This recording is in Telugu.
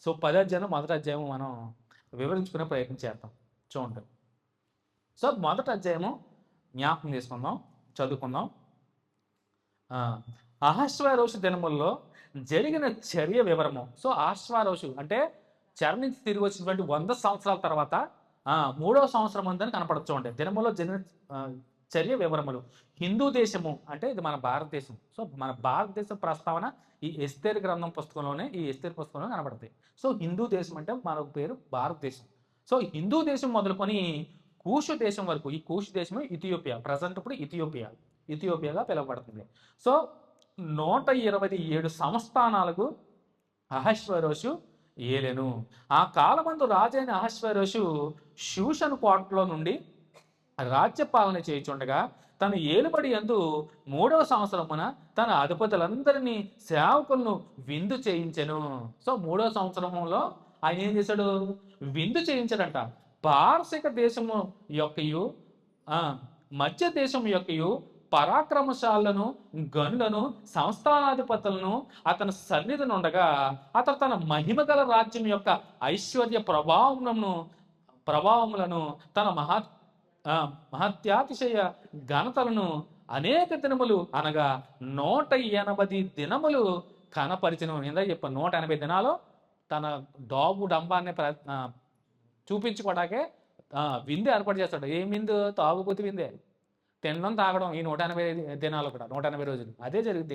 సో 10వ అధ్యాయం మొదటి అధ్యాయం మనం వివరించుకునే ప్రయత్నం చేద్దాం. చూడండి. సో మొదటి అధ్యాయము జ్ఞాపకం చేసుకుందాం, చదువుకుందాం. ఆ, అహశ్వేరోషు దినముల్లో జరిగిన చర్య వివరము. సో అహశ్వేరోషు అంటే చెర నుంచి తిరిగి వచ్చినటువంటి 100 సంవత్సరాల తర్వాత మూడవ సంవత్సరం ఉందని కనపడచ్చు. చూడండి, దినములో జరిగిన ఆ, చర్య వివరములు. హిందూ దేశము అంటే ఇది మన భారతదేశం. సో మన భారతదేశం ప్రస్తావన ఈ ఎస్తేరు గ్రంథం పుస్తకంలోనే, ఈ ఎస్తేరు పుస్తకంలో కనపడుతుంది. సో హిందూ దేశం అంటే మరొక పేరు భారతదేశం. సో హిందూ దేశం మొదలుకొని కూషు దేశం వరకు, ఈ కూషు దేశమే ఇథియోపియా, ప్రజెంట్ ఇప్పుడు ఇథియోపియాగా పిలువబడుతుంది. సో 127 సంస్థానాలకు అహశ్వేరోషు ఏలెను. ఆ కాలమందు రాజైన అహశ్వేరోషు శూషను కోటలో నుండి రాజ్యపాలన చేయుచుండగా తను ఏలుబడి యందు 3వ సంవత్సరమున తన అధిపతులందరినీ సేవకులను విందు చేయించెను. సో 3వ సంవత్సరంలో ఆయన ఏం చేశాడు? విందు చేయించాడంట. పారసిక దేశము యొక్కయు ఆ మధ్య దేశం యొక్కయు పరాక్రమశాలను, గనులను, సంస్థానాధిపతులను అతని సన్నిధిని ఉండగా అతను తన మహిమగల రాజ్యం యొక్క ఐశ్వర్య ప్రభావములను తన మహత్యాతిశయ ఘనతలను అనేక దినములు అనగా 180 దినములు కనపరిచను. ఏందా చెప్ప 180 దినాలు తన డాబు డంబాన్ని చూపించుకోవడాకే విందు ఏర్పాటు చేస్తాడు. ఏం విందు? తాగుబోతు విందే. తినడం తాగడం ఈ 180 దినాలు కూడా, 180 రోజులు అదే జరుగుతుంది.